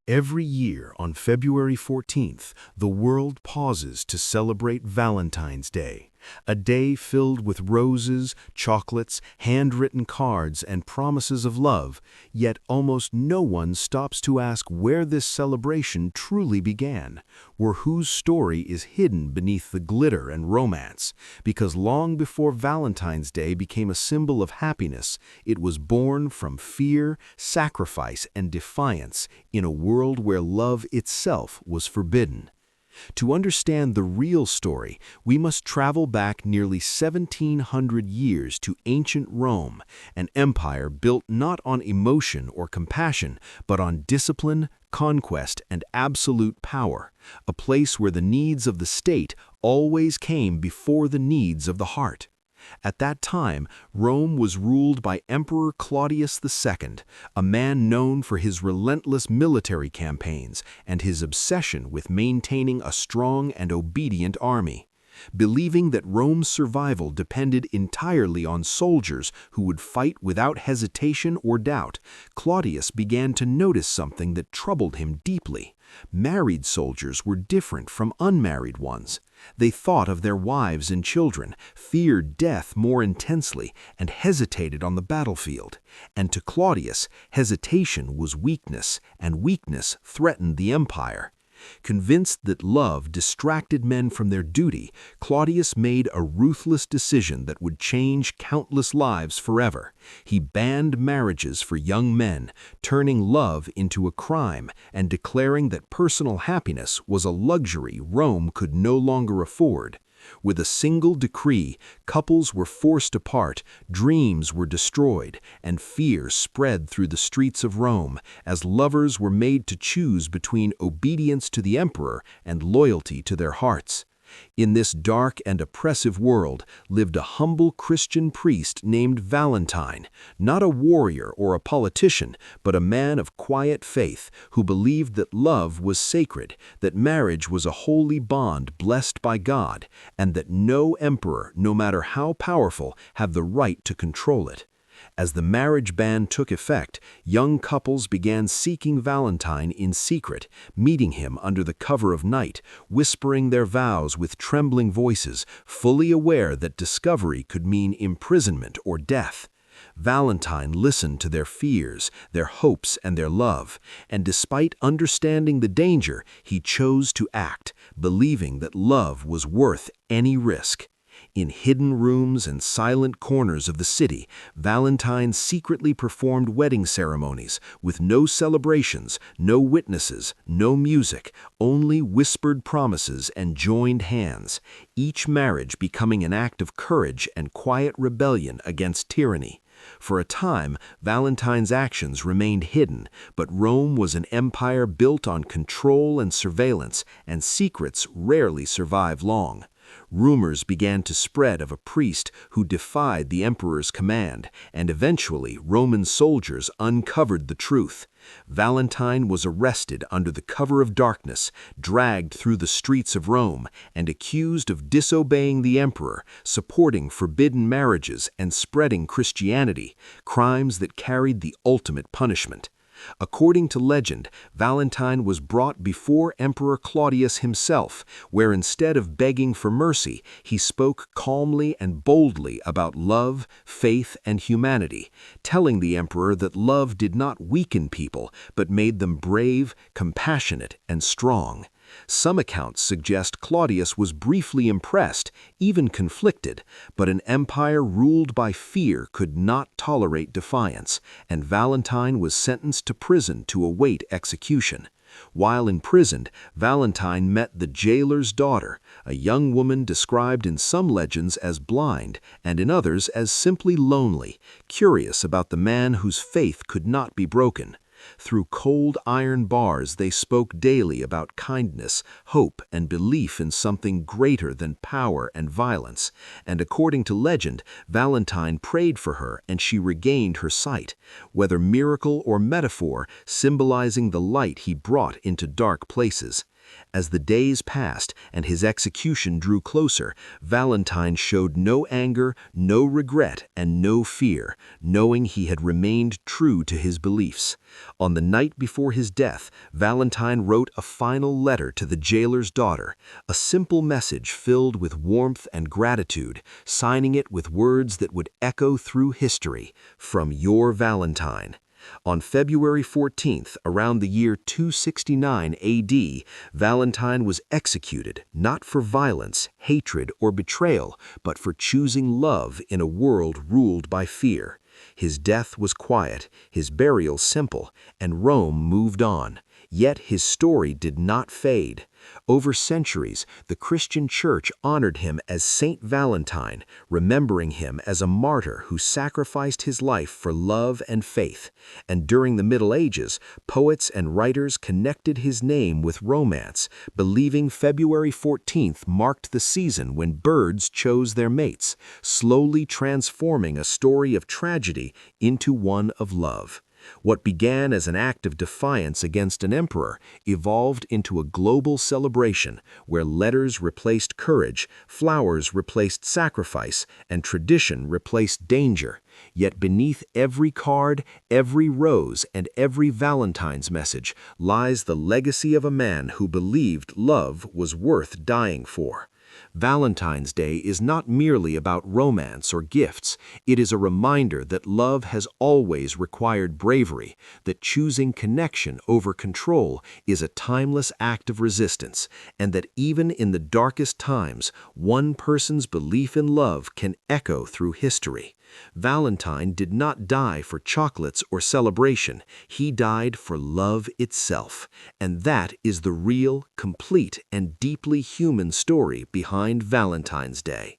Every year on February 14th, the world pauses to celebrate Valentine's Day, a day filled with roses, chocolates, handwritten cards, and promises of love, yet almost no one stops to ask where this celebration truly began, or whose story is hidden beneath the glitter and romance, because long before Valentine's Day became a symbol of happiness, it was born from fear, sacrifice, and defiance in a world where love itself was forbidden. To understand the real story, we must travel back nearly 1,700 years to ancient Rome, an empire built not on emotion or compassion, but on discipline, conquest, and absolute power, a place where the needs of the state always came before the needs of the heart. At that time, Rome was ruled by Emperor Claudius II, a man known for his relentless military campaigns and his obsession with maintaining a strong and obedient army. Believing that Rome's survival depended entirely on soldiers who would fight without hesitation or doubt, Claudius began to notice something that troubled him deeply. Married soldiers were different from unmarried ones. They thought of their wives and children, feared death more intensely, and hesitated on the battlefield. And to Claudius, hesitation was weakness, and weakness threatened the empire. Convinced that love distracted men from their duty, Claudius made a ruthless decision that would change countless lives forever. He banned marriages for young men, turning love into a crime and declaring that personal happiness was a luxury Rome could no longer afford. With a single decree, couples were forced apart, dreams were destroyed, and fear spread through the streets of Rome as lovers were made to choose between obedience to the emperor and loyalty to their hearts. In this dark and oppressive world lived a humble Christian priest named Valentine, not a warrior or a politician, but a man of quiet faith who believed that love was sacred, that marriage was a holy bond blessed by God, and that no emperor, no matter how powerful, had the right to control it. As the marriage ban took effect, young couples began seeking Valentine in secret, meeting him under the cover of night, whispering their vows with trembling voices, fully aware that discovery could mean imprisonment or death. Valentine listened to their fears, their hopes, and their love, and despite understanding the danger, he chose to act, believing that love was worth any risk. In hidden rooms and silent corners of the city, Valentine secretly performed wedding ceremonies with no celebrations, no witnesses, no music, only whispered promises and joined hands, each marriage becoming an act of courage and quiet rebellion against tyranny. For a time, Valentine's actions remained hidden, but Rome was an empire built on control and surveillance, and secrets rarely survive long. Rumors began to spread of a priest who defied the emperor's command, and eventually Roman soldiers uncovered the truth. Valentine was arrested under the cover of darkness, dragged through the streets of Rome, and accused of disobeying the emperor, supporting forbidden marriages, and spreading Christianity, crimes that carried the ultimate punishment. According to legend, Valentine was brought before Emperor Claudius himself, where instead of begging for mercy, he spoke calmly and boldly about love, faith, and humanity, telling the emperor that love did not weaken people, but made them brave, compassionate, and strong. Some accounts suggest Claudius was briefly impressed, even conflicted, but an empire ruled by fear could not tolerate defiance, and Valentine was sentenced to prison to await execution. While imprisoned, Valentine met the jailer's daughter, a young woman described in some legends as blind and in others as simply lonely, curious about the man whose faith could not be broken. Through cold iron bars they spoke daily about kindness, hope, and belief in something greater than power and violence, and according to legend, Valentine prayed for her and she regained her sight, whether miracle or metaphor, symbolizing the light he brought into dark places. As the days passed and his execution drew closer, Valentine showed no anger, no regret, and no fear, knowing he had remained true to his beliefs. On the night before his death, Valentine wrote a final letter to the jailer's daughter, a simple message filled with warmth and gratitude, signing it with words that would echo through history, "From your Valentine." On February 14th, around the year 269 AD, Valentine was executed, not for violence, hatred, or betrayal, but for choosing love in a world ruled by fear. His death was quiet, his burial simple, and Rome moved on. Yet his story did not fade. Over centuries, the Christian Church honored him as Saint Valentine, remembering him as a martyr who sacrificed his life for love and faith. And during the Middle Ages, poets and writers connected his name with romance, believing February 14th marked the season when birds chose their mates, slowly transforming a story of tragedy into one of love. What began as an act of defiance against an emperor evolved into a global celebration where letters replaced courage, flowers replaced sacrifice, and tradition replaced danger. Yet beneath every card, every rose, and every Valentine's message lies the legacy of a man who believed love was worth dying for. Valentine's Day is not merely about romance or gifts. It is a reminder that love has always required bravery, that choosing connection over control is a timeless act of resistance, and that even in the darkest times, one person's belief in love can echo through history. Valentine did not die for chocolates or celebration. He died for love itself. And that is the real, complete, and deeply human story behind Valentine's Day.